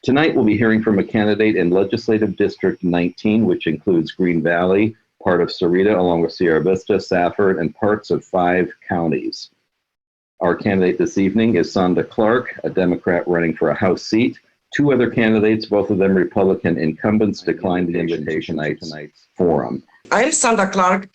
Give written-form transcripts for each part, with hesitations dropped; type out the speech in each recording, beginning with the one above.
Tonight, we'll be hearing from a candidate in Legislative District 19, which includes Green Valley, part of Sarita, along with Sierra Vista, Safford, and parts of 5 counties. Our candidate this evening is Sanda Clark, a Democrat running for a House seat. 2 other candidates, both of them Republican incumbents, declined the invitation to tonight's forum. I'm Sanda Clark,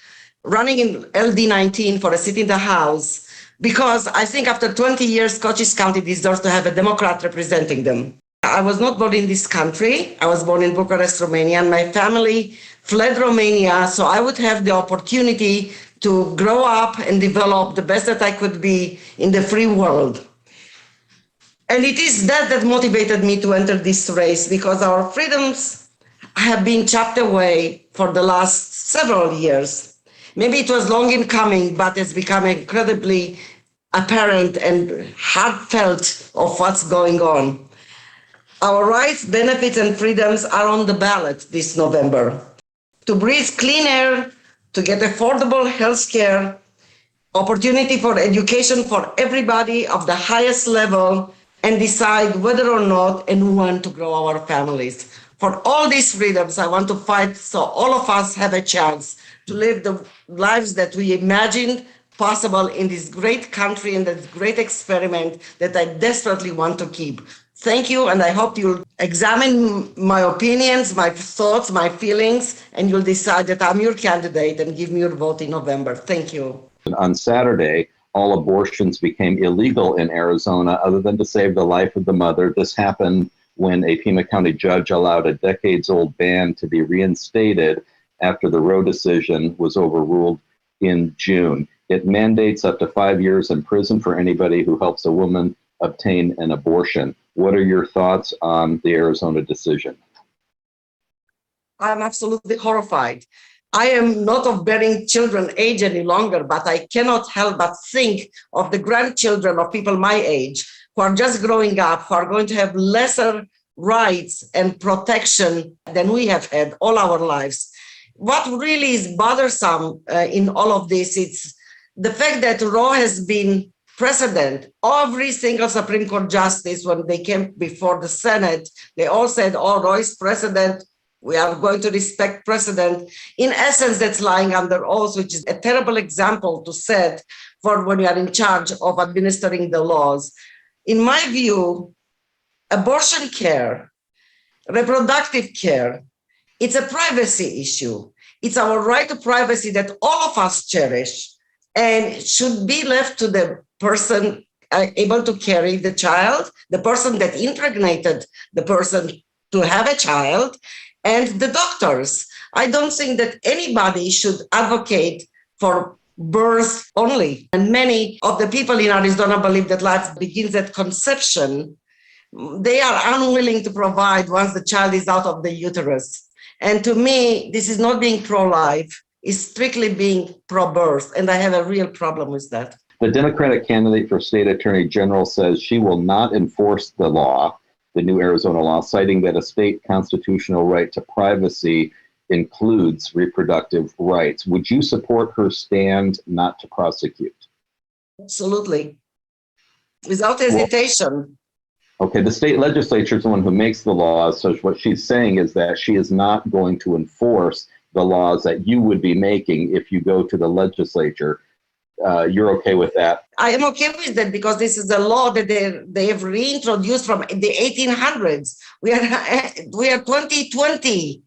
running in LD19 for a seat in the House, because I think after 20 years, Cochise County deserves to have a Democrat representing them. I was not born in this country. I was born in Bucharest, Romania, and my family fled Romania, so I would have the opportunity to grow up and develop the best that I could be in the free world. And it is that motivated me to enter this race, because our freedoms have been chopped away for the last several years. Maybe it was long in coming, but it's become incredibly apparent and heartfelt of what's going on. Our rights, benefits, and freedoms are on the ballot this November. To breathe clean air, to get affordable health care, opportunity for education for everybody of the highest level, and decide whether or not and when to grow our families. For all these freedoms, I want to fight so all of us have a chance to live the lives that we imagined possible in this great country and this great experiment that I desperately want to keep. Thank you, and I hope you'll examine my opinions, my thoughts, my feelings, and you'll decide that I'm your candidate and give me your vote in November. Thank you. On Saturday, all abortions became illegal in Arizona other than to save the life of the mother. This happened when a Pima County judge allowed a decades-old ban to be reinstated after the Roe decision was overruled in June. It mandates up to 5 years in prison for anybody who helps a woman obtain an abortion. What are your thoughts on the Arizona decision? I'm absolutely horrified. I am not of bearing children age any longer, but I cannot help but think of the grandchildren of people my age who are just growing up, who are going to have lesser rights and protection than we have had all our lives. What really is bothersome in all of this, it's the fact that Roe has been precedent. Every single Supreme Court justice, when they came before the Senate, they all said, oh, Roe is precedent. We are going to respect precedent. In essence, that's lying under oath, which is a terrible example to set for when you are in charge of administering the laws. In my view, abortion care, reproductive care, it's a privacy issue. It's our right to privacy that all of us cherish and should be left to the person able to carry the child, the person that impregnated the person to have a child, and the doctors. I don't think that anybody should advocate for birth only. And many of the people in Arizona believe that life begins at conception. They are unwilling to provide once the child is out of the uterus. And to me, this is not being pro-life, it's strictly being pro-birth. And I have a real problem with that. The Democratic candidate for state attorney general says she will not enforce the law, the new Arizona law, citing that a state constitutional right to privacy includes reproductive rights. Would you support her stand not to prosecute? Absolutely. Without hesitation. Okay, the state legislature is the one who makes the laws, so what she's saying is that she is not going to enforce the laws that you would be making if you go to the legislature. You're okay with that? I am okay with that because this is a law that they have reintroduced from the 1800s. We are 2020.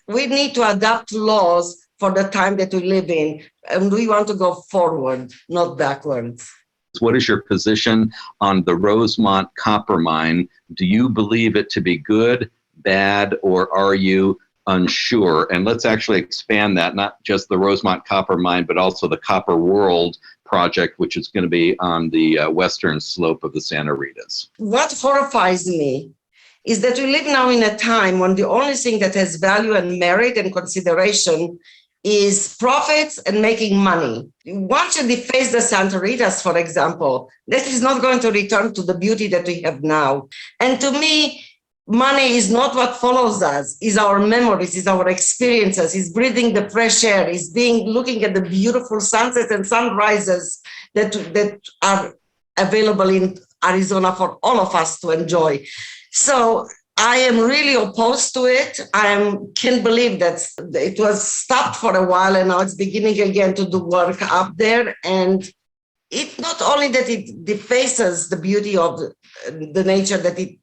We need to adapt laws for the time that we live in, and we want to go forward, not backwards. What is your position on the Rosemont copper mine? Do you believe it to be good, bad, or are you unsure? And let's actually expand that, not just the Rosemont copper mine, but also the Copper World project, which is going to be on the western slope of the Santa Ritas. What horrifies me is that we live now in a time when the only thing that has value and merit and consideration is profits and making money. Once you deface the Santa Ritas, for example, that is not going to return to the beauty that we have now. And to me, money is not what follows us, is our memories, is our experiences, is breathing the fresh air, is looking at the beautiful sunsets and sunrises that are available in Arizona for all of us to enjoy. So I am really opposed to it. Can't believe that it was stopped for a while and now it's beginning again to do work up there. And it not only that it defaces the beauty of the nature, that it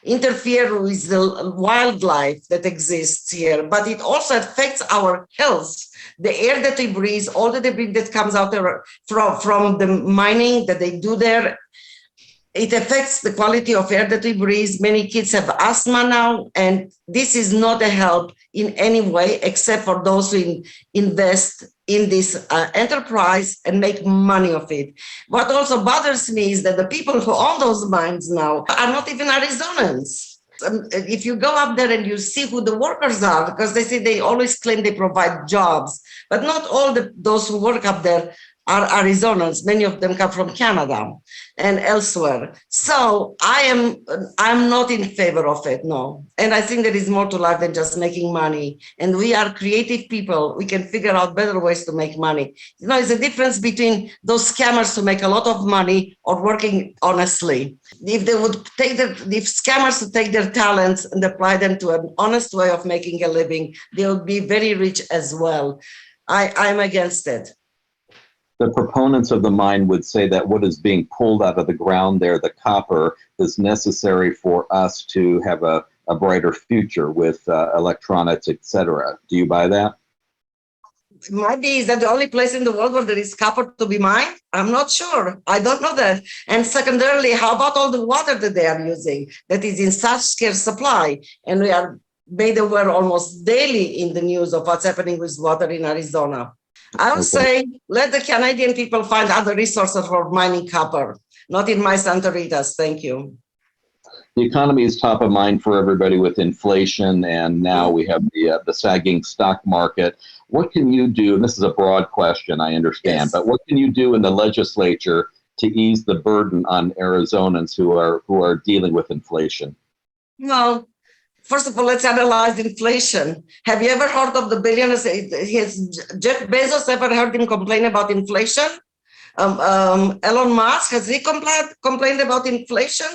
interferes with the wildlife that exists here, but it also affects our health. The air that we breathe, all the debris that comes out there from the mining that they do there, it affects the quality of air that we breathe. Many kids have asthma now, and this is not a help in any way except for those who invest in this enterprise and make money of it. What also bothers me is that the people who own those mines now are not even Arizonans. If you go up there and you see who the workers are, because they always claim they provide jobs, but not all those who work up there are Arizonans. Many of them come from Canada and elsewhere. So I'm not in favor of it, no. And I think there is more to life than just making money. And we are creative people. We can figure out better ways to make money. You know, it's a difference between those scammers who make a lot of money or working honestly. If they would if scammers would take their talents and apply them to an honest way of making a living, they would be very rich as well. I'm against it. The proponents of the mine would say that what is being pulled out of the ground there, the copper, is necessary for us to have a brighter future with electronics, etc. Do you buy that? Maybe is that the only place in the world where there is copper to be mined? I'm not sure. I don't know that. And secondarily, how about all the water that they are using that is in such scarce supply? And we are made aware almost daily in the news of what's happening with water in Arizona. I would say let the Canadian people find other resources for mining copper, not in my Santa Ritas. Thank you. The economy is top of mind for everybody with inflation, and now we have the sagging stock market. What can you do, and this is a broad question, I understand, but what can you do in the legislature to ease the burden on Arizonans who are dealing with inflation? Well, first of all, let's analyze inflation. Have you ever heard of the billionaires? Has Jeff Bezos ever heard him complain about inflation? Elon Musk, has he complained about inflation?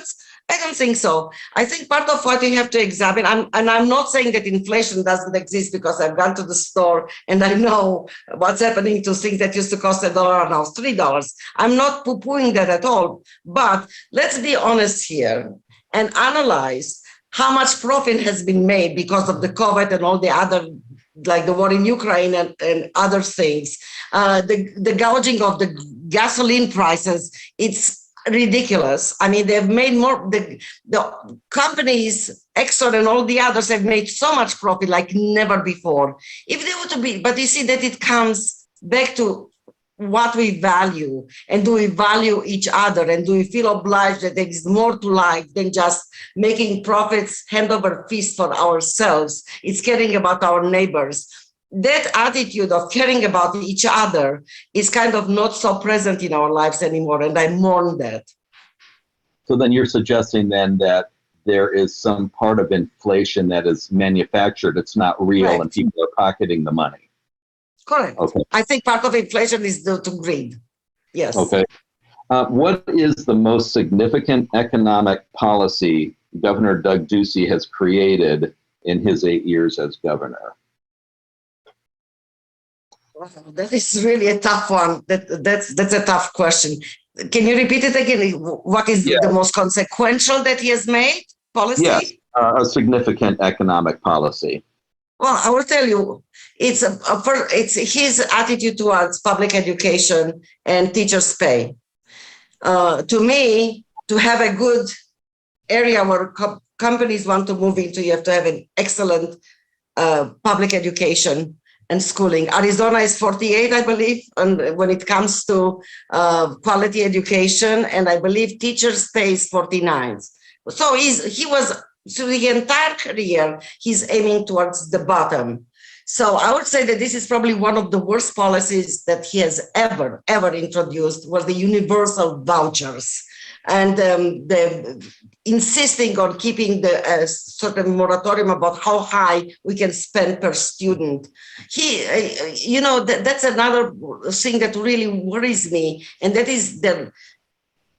I don't think so. I think part of what you have to examine, and I'm not saying that inflation doesn't exist because I've gone to the store and I know what's happening to things that used to cost $1 are now $3. I'm not poo-pooing that at all. But let's be honest here and analyze how much profit has been made because of the COVID and all the other, like the war in Ukraine and other things. The gouging of the gasoline prices, it's ridiculous. I mean, they've made more, the companies, Exxon and all the others have made so much profit like never before. If they were to be, but you see that it comes back to what we value, and do we value each other, and do we feel obliged that there is more to life than just making profits hand over fist for ourselves? It's caring about our neighbors. That attitude of caring about each other is kind of not so present in our lives anymore, and I mourn that. So then you're suggesting then that there is some part of inflation that is manufactured, it's not real, correct, and people are pocketing the money. Correct. Okay. I think part of inflation is due to greed. Yes. Okay. What is the most significant economic policy Governor Doug Ducey has created in his 8 years as governor? Wow, that is really a tough one. That's a tough question. Can you repeat it again? What is the most consequential that he has made policy? Yes, a significant economic policy. Well, I will tell you, it's his attitude towards public education and teachers' pay. To me, to have a good area where companies want to move into, you have to have an excellent public education and schooling. Arizona is 48, I believe, and when it comes to quality education, and I believe teachers' pay is 49. So he was, through the entire career, he's aiming towards the bottom. So I would say that this is probably one of the worst policies that he has ever introduced, was the universal vouchers. And the insisting on keeping the sort of moratorium about how high we can spend per student. That's another thing that really worries me, and that is the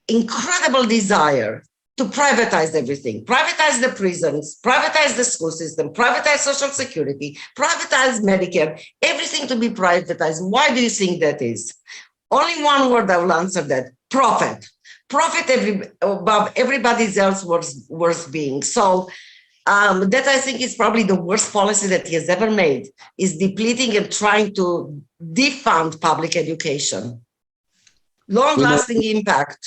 incredible desire to privatize everything, privatize the prisons, privatize the school system, privatize Social Security, privatize Medicare, everything to be privatized. Why do you think that is? Only one word I will answer that: profit. Profit above everybody else worth being. So that I think is probably the worst policy that he has ever made, is depleting and trying to defund public education. Long-lasting impact.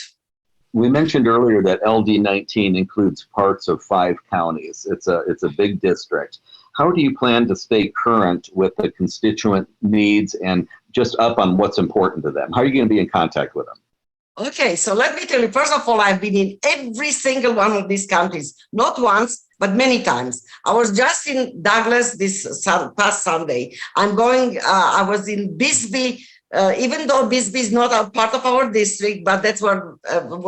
We mentioned earlier that LD19 includes parts of 5 counties. It's a big district. How do you plan to stay current with the constituent needs and just up on what's important to them? How are you going to be in contact with them? Okay, so let me tell you, first of all, I've been in every single one of these counties, not once, but many times. I was just in Douglas this past Sunday. I was in Bisbee, even though Bisbee is not a part of our district, but that's what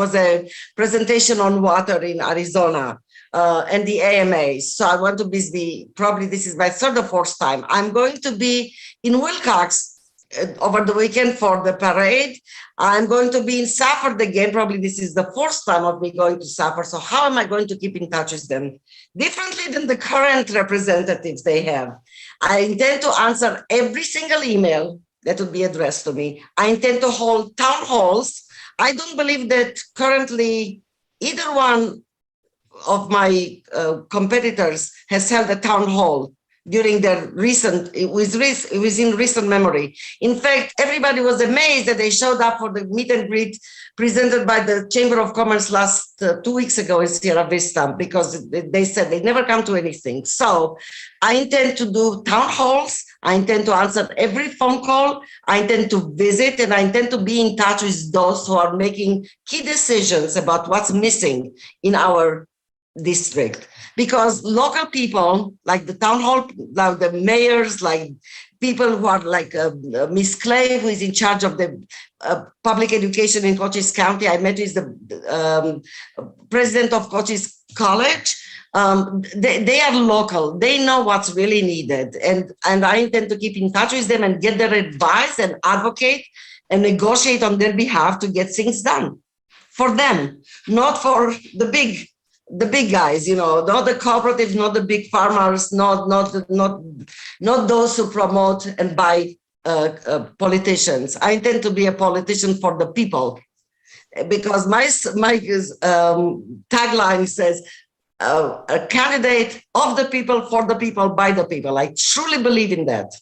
was a presentation on water in Arizona and the AMA. So I went to Bisbee, probably this is my third or fourth time. I'm going to be in Wilcox over the weekend for the parade. I'm going to be in Safford again. Probably this is the fourth time of me going to Safford. So how am I going to keep in touch with them? Differently than the current representatives they have. I intend to answer every single email that would be addressed to me. I intend to hold town halls. I don't believe that currently either one of my competitors has held a town hall during their within recent memory. In fact, everybody was amazed that they showed up for the meet and greet presented by the Chamber of Commerce last 2 weeks ago in Sierra Vista, because they said they never come to anything. So I intend to do town halls. I intend to answer every phone call. I intend to visit, and I intend to be in touch with those who are making key decisions about what's missing in our district. Because local people, like the town hall, like the mayors, like people who are like Miss Clay, who is in charge of the public education in Cochise County. I met with the president of Cochise College. They are local. They know what's really needed. And I intend to keep in touch with them and get their advice and advocate and negotiate on their behalf to get things done for them, not for the big guys, not the cooperatives, not the big farmers, not those who promote and buy politicians. I intend to be a politician for the people, because my tagline says, a candidate of the people, for the people, by the people. I truly believe in that.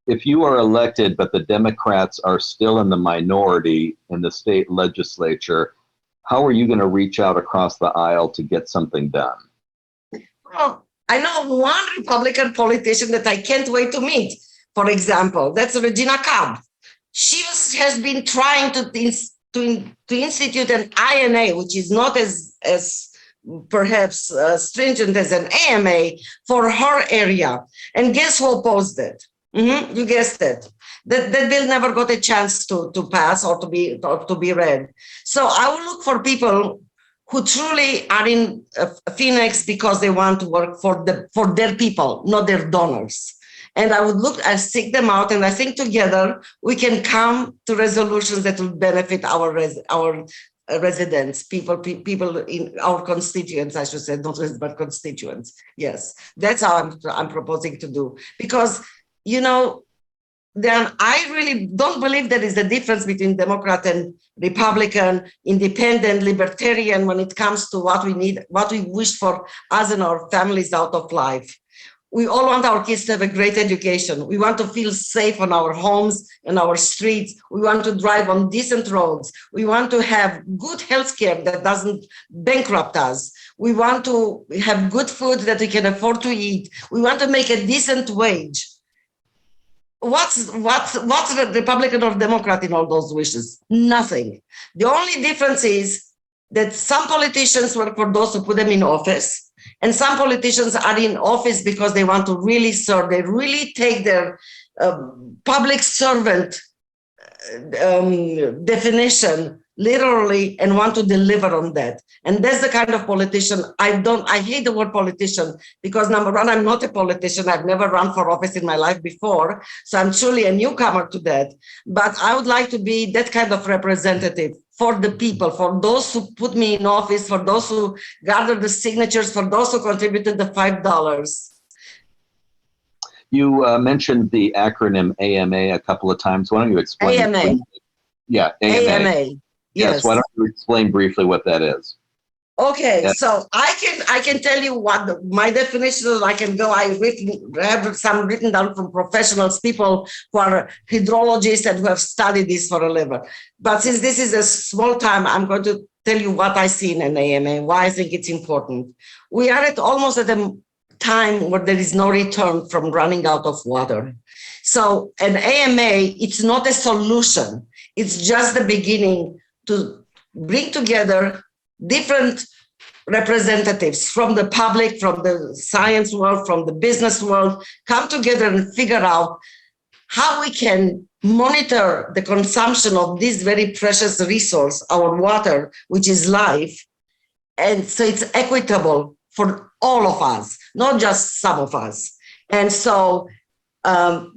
If you are elected, but the Democrats are still in the minority in the state legislature, how are you going to reach out across the aisle to get something done? Well, I know one Republican politician that I can't wait to meet, for example. That's Regina Cobb. She has been trying to institute an INA, which is not as perhaps stringent as an AMA for her area. And guess who opposed it? You guessed it. That bill never got a chance to pass or to be read. So I will look for people who truly are in Phoenix because they want to work for their people, not their donors. And I seek them out, and I think together we can come to resolutions that will benefit our residents, people in our constituents, I should say, not residents, but constituents. Yes, that's how I'm proposing to do. Because, then I really don't believe there is a difference between Democrat and Republican, independent, libertarian when it comes to what we need, what we wish for us and our families out of life. We all want our kids to have a great education. We want to feel safe on our homes and our streets. We want to drive on decent roads. We want to have good health care that doesn't bankrupt us. We want to have good food that we can afford to eat. We want to make a decent wage. What's the Republican or Democrat in all those wishes? Nothing. The only difference is that some politicians work for those who put them in office, and some politicians are in office because they want to really serve. They really take their public servant definition literally and want to deliver on that. And that's the kind of politician I hate the word politician, because number one, I'm not a politician. I've never run for office in my life before. So I'm truly a newcomer to that. But I would like to be that kind of representative for the people, for those who put me in office, for those who gathered the signatures, for those who contributed the $5. You mentioned the acronym AMA a couple of times. Why don't you explain? AMA. Yeah, AMA. AMA. Yes. Why don't you explain briefly what that is? Okay, Yes. so I can tell you what my definition is. I can go. I have some written down from professionals, people who are hydrologists and who have studied this for a living. But since this is a small time, I'm going to tell you what I see in an AMA, why I think it's important. We are almost at a time where there is no return from running out of water. So an AMA, it's not a solution. It's just the beginning to bring together different representatives from the public, from the science world, from the business world, come together and figure out how we can monitor the consumption of this very precious resource, our water, which is life. And so it's equitable for all of us, not just some of us. And so an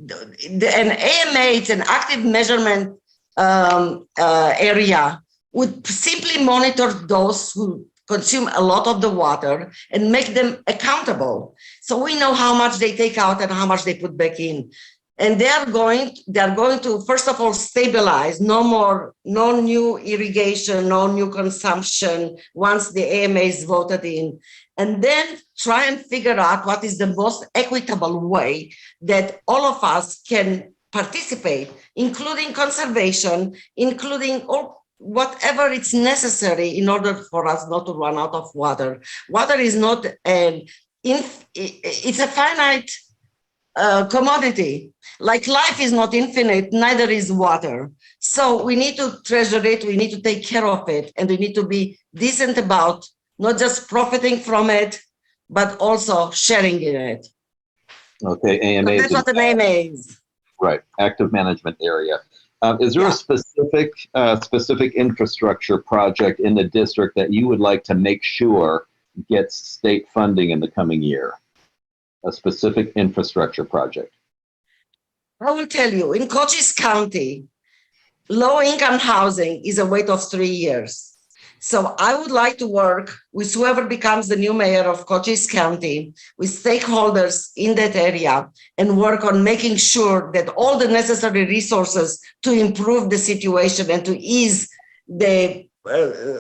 AMA, it's an active measurement area, would simply monitor those who consume a lot of the water and make them accountable. So we know how much they take out and how much they put back in. And they are going to, first of all, stabilize, no new irrigation, no new consumption once the AMA is voted in. And then try and figure out what is the most equitable way that all of us can participate, including conservation, including all whatever it's necessary in order for us not to run out of water. Water is not it's a finite commodity. Like life is not infinite, neither is water. So we need to treasure it, we need to take care of it, and we need to be decent about not just profiting from it, but also sharing in it. Okay, AMA. So that's what the name is. Right, active management area. Is there a specific infrastructure project in the district that you would like to make sure gets state funding in the coming year? A specific infrastructure project? I will tell you, in Cochise County, low-income housing is a wait of 3 years. So I would like to work with whoever becomes the new mayor of Cochise County, with stakeholders in that area, and work on making sure that all the necessary resources to improve the situation and to ease the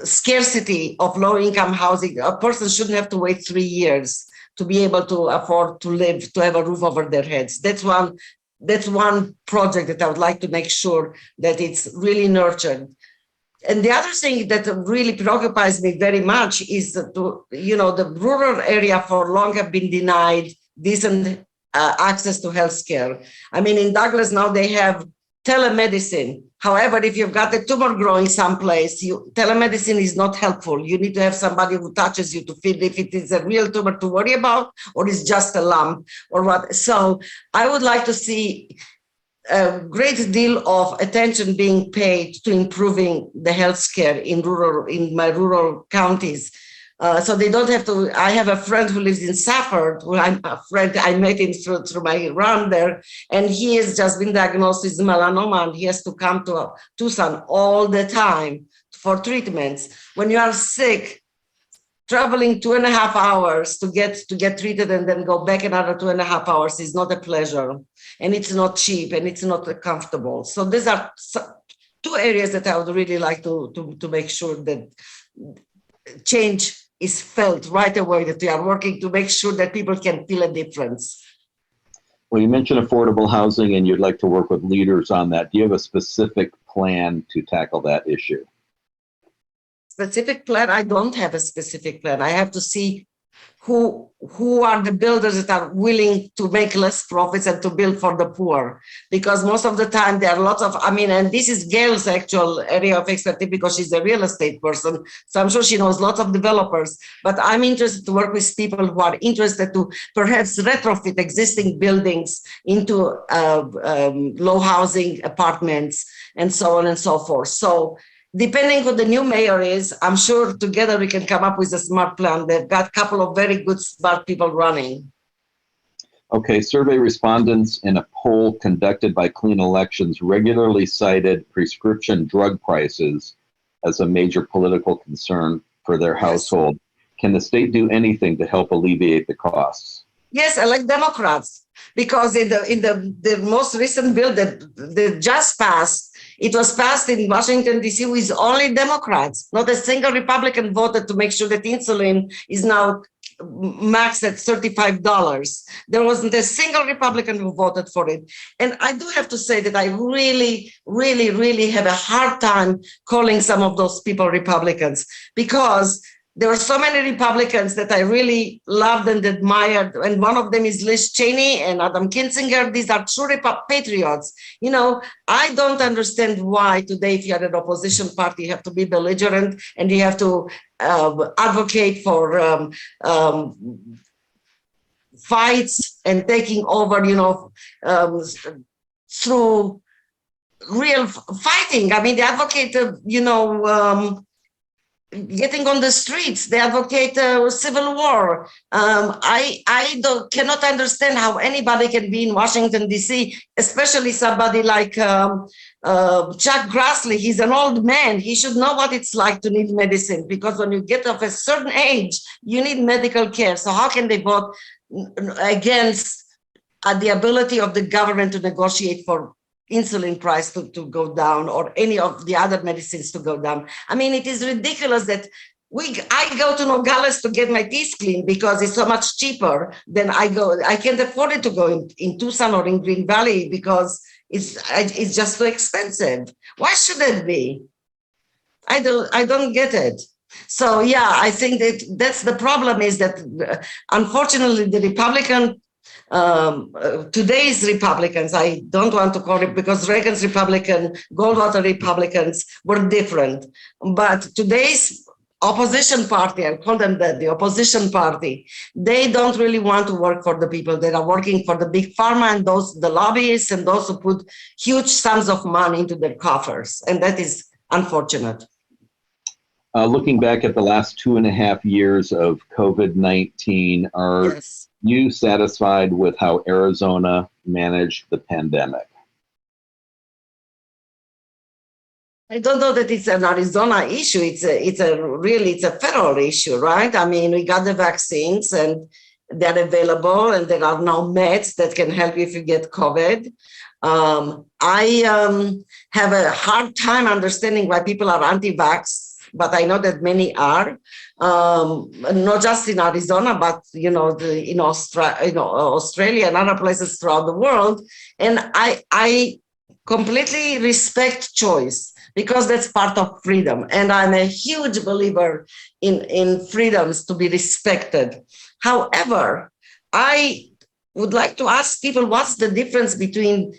scarcity of low-income housing. A person shouldn't have to wait 3 years to be able to afford to live, to have a roof over their heads. That's one project that I would like to make sure that it's really nurtured. And the other thing that really preoccupies me very much is that, the rural area for long have been denied decent access to healthcare. I mean, in Douglas now they have telemedicine. However, if you've got a tumor growing someplace, telemedicine is not helpful. You need to have somebody who touches you to feel if it is a real tumor to worry about or it's just a lump or what. So I would like to see a great deal of attention being paid to improving the healthcare in my rural counties. So they don't have to. I have a friend who lives in Safford, who I'm a friend, I met him through my run there, and he has just been diagnosed with melanoma, and he has to come to Tucson all the time for treatments. When you are sick, traveling 2.5 hours to get treated and then go back another 2.5 hours is not a pleasure, and it's not cheap, and it's not comfortable. So these are two areas that I would really like to make sure that change is felt right away, that we are working to make sure that people can feel a difference. Well, you mentioned affordable housing and you'd like to work with leaders on that. Do you have a specific plan to tackle that issue? Specific plan? I don't have a specific plan. I have to see who are the builders that are willing to make less profits and to build for the poor, because most of the time there are lots of, and this is Gail's actual area of expertise because she's a real estate person, so I'm sure she knows lots of developers, but I'm interested to work with people who are interested to perhaps retrofit existing buildings into low housing apartments and so on and so forth. So depending who the new mayor is, I'm sure together we can come up with a smart plan. They've got a couple of very good, smart people running. Okay, survey respondents in a poll conducted by Clean Elections regularly cited prescription drug prices as a major political concern for their household. Can the state do anything to help alleviate the costs? Yes, elect Democrats, because in the most recent bill that they just passed, it was passed in Washington, D.C. with only Democrats. Not a single Republican voted to make sure that insulin is now maxed at $35. There wasn't a single Republican who voted for it. And I do have to say that I really, really, really have a hard time calling some of those people Republicans, because there were so many Republicans that I really loved and admired. And one of them is Liz Cheney and Adam Kinzinger. These are true patriots. You know, I don't understand why today, if you're an opposition party, you have to be belligerent and you have to advocate for fights and taking over, you know, through real fighting. I mean, they advocate, you know, getting on the streets. They advocate civil war. I cannot understand how anybody can be in Washington, D.C., especially somebody like Chuck Grassley. He's an old man. He should know what it's like to need medicine, because when you get of a certain age, you need medical care. So how can they vote against the ability of the government to negotiate for insulin price to go down, or any of the other medicines to go down? I mean, it is ridiculous that I go to Nogales to get my teeth cleaned because it's so much cheaper than I can't afford it to go in Tucson or in Green Valley because it's just too expensive. Why should it be? I don't get it. So yeah, I think that's the problem, is that unfortunately the Republican today's Republicans, I don't want to call it, because Reagan's Republican, Goldwater Republicans were different. But today's opposition party, I call them the opposition party, they don't really want to work for the people. They are working for the big pharma and the lobbyists and those who put huge sums of money into their coffers. And that is unfortunate. Looking back at the last 2.5 years of COVID-19, are you satisfied with how Arizona managed the pandemic? I don't know that it's an Arizona issue. It's a federal issue, right? I mean, we got the vaccines and they're available, and there are now meds that can help you if you get COVID. I have a hard time understanding why people are anti-vax, but I know that many are, not just in Arizona, but in Australia and other places throughout the world. And I completely respect choice, because that's part of freedom. And I'm a huge believer in freedoms to be respected. However, I would like to ask people, what's the difference between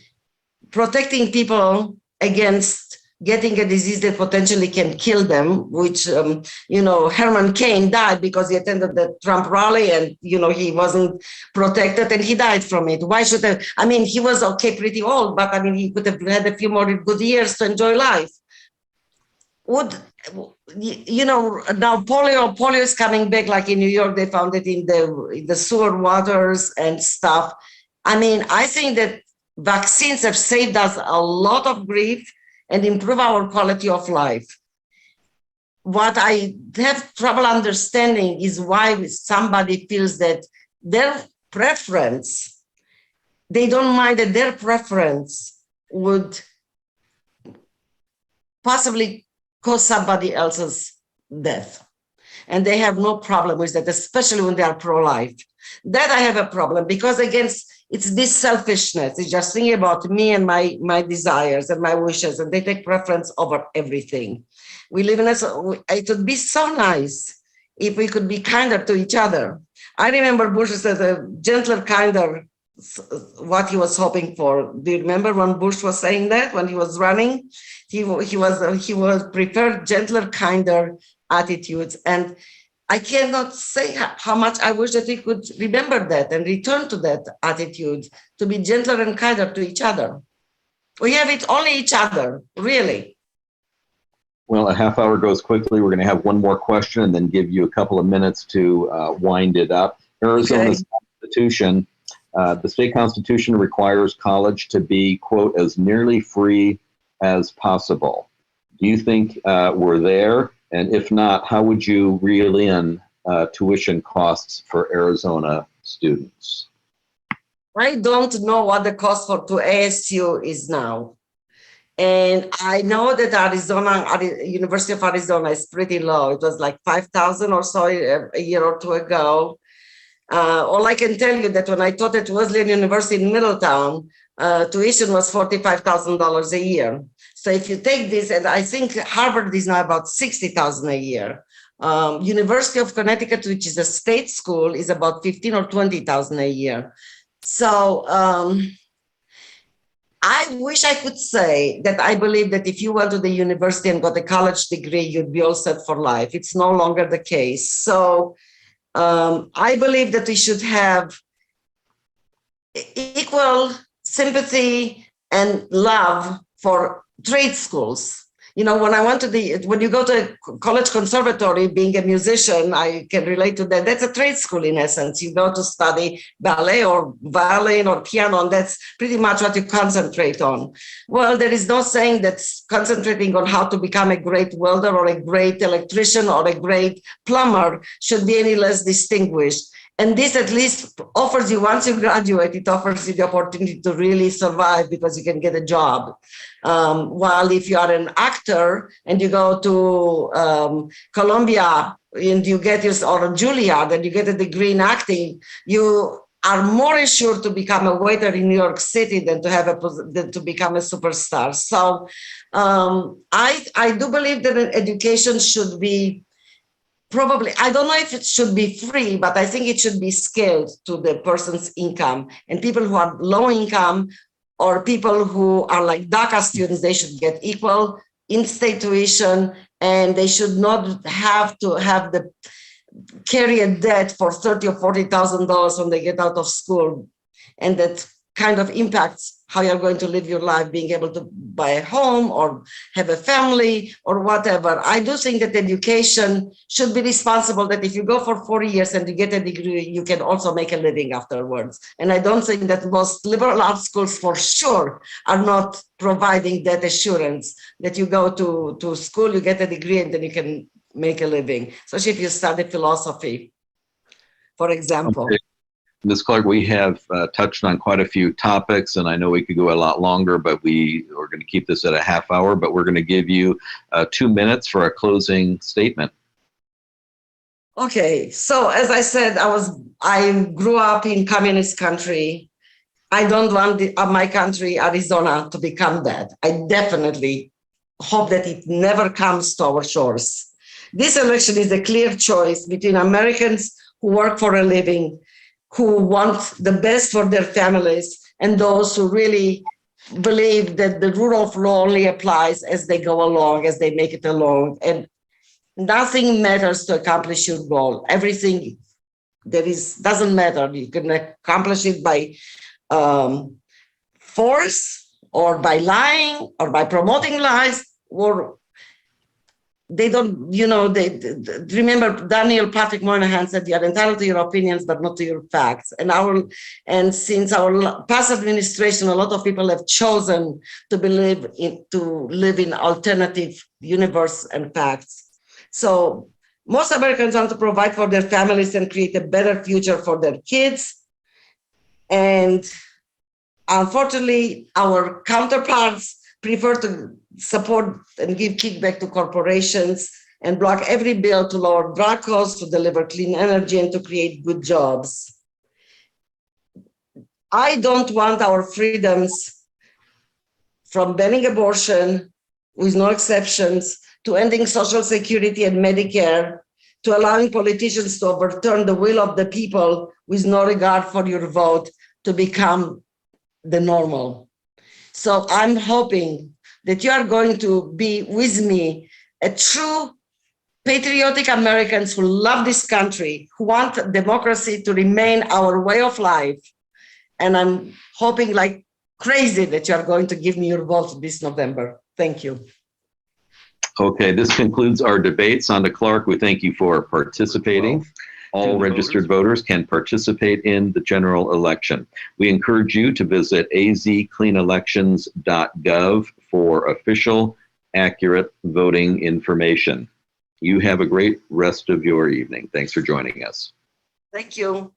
protecting people against getting a disease that potentially can kill them, which, Herman Cain died because he attended the Trump rally and, he wasn't protected and he died from it. Why should he was okay, pretty old, but he could have had a few more good years to enjoy life. Now polio is coming back, like in New York, they found it in the sewer waters and stuff. I think that vaccines have saved us a lot of grief and improve our quality of life. What I have trouble understanding is why somebody feels that their preference, they don't mind that their preference would possibly cause somebody else's death. And they have no problem with that, especially when they are pro-life. That I have a problem, because it's this selfishness. It's just thinking about me and my desires and my wishes, and they take preference over everything. We live in it would be so nice if we could be kinder to each other. I remember Bush said a gentler, kinder, what he was hoping for. Do you remember when Bush was saying that when he was running? He was preferred gentler, kinder attitudes. And I cannot say how much I wish that we could remember that and return to that attitude, to be gentler and kinder to each other. We have it only each other, really. Well, a half hour goes quickly. We're going to have one more question and then give you a couple of minutes to wind it up. Arizona's Constitution, the state constitution requires college to be, quote, as nearly free as possible. Do you think we're there? And if not, how would you reel in tuition costs for Arizona students? I don't know what the cost for to ASU is now. And I know that University of Arizona is pretty low. It was like 5,000 or so a year or two ago. All I can tell you that when I taught at Wesleyan University in Middletown, tuition was $45,000 a year. So if you take this, and I think Harvard is now about $60,000 a year. University of Connecticut, which is a state school, is about $15,000 or $20,000 a year. So I wish I could say that I believe that if you went to the university and got a college degree, you'd be all set for life. It's no longer the case. So I believe that we should have equal sympathy and love for trade schools. You know, when you go to a college conservatory, being a musician, I can relate to that. That's a trade school in essence. You go to study ballet or violin or piano, and that's pretty much what you concentrate on. Well, there is no saying that concentrating on how to become a great welder or a great electrician or a great plumber should be any less distinguished. And this at least offers you, once you graduate, it offers you the opportunity to really survive because you can get a job. While if you are an actor and you go to Columbia and you get or Juilliard and you get a degree in acting, you are more assured to become a waiter in New York City than to become a superstar. So I do believe that education should be probably, I don't know if it should be free, but I think it should be scaled to the person's income. And people who are low income or people who are like DACA students, they should get equal in-state tuition, and they should not have to carry a debt for $30,000 or $40,000 when they get out of school. And that kind of impacts how you're going to live your life, being able to buy a home or have a family or whatever. I do think that education should be responsible, that if you go for 4 years and you get a degree, you can also make a living afterwards. And I don't think that most liberal arts schools for sure are not providing that assurance that you go to school, you get a degree, and then you can make a living. Especially if you study philosophy, for example. Okay. Ms. Clark, we have touched on quite a few topics, and I know we could go a lot longer, but we are going to keep this at a half hour, but we're going to give you 2 minutes for a closing statement. Okay, so as I said, I grew up in communist country. I don't want my country, Arizona, to become that. I definitely hope that it never comes to our shores. This election is a clear choice between Americans who work for a living, who want the best for their families, and those who really believe that the rule of law only applies as they go along, as they make it along. And nothing matters to accomplish your goal. Everything doesn't matter. You can accomplish it by force or by lying or by promoting lies, or they don't, remember Daniel Patrick Moynihan said, you are entitled to your opinions, but not to your facts. And since our past administration, a lot of people have chosen to live in alternative universe and facts. So most Americans want to provide for their families and create a better future for their kids. And unfortunately, our counterparts prefer to support and give kickback to corporations and block every bill to lower drug costs, to deliver clean energy, and to create good jobs. I don't want our freedoms, from banning abortion with no exceptions, to ending Social Security and Medicare, to allowing politicians to overturn the will of the people with no regard for your vote, to become the normal. So I'm hoping that you are going to be with me, a true patriotic Americans who love this country, who want democracy to remain our way of life. And I'm hoping like crazy that you are going to give me your vote this November. Thank you. Okay, this concludes our debate. Sanda Clark, we thank you for participating. All registered voters can participate in the general election. We encourage you to visit azcleanelections.gov for official accurate voting information. You have a great rest of your evening. Thanks for joining us. Thank you.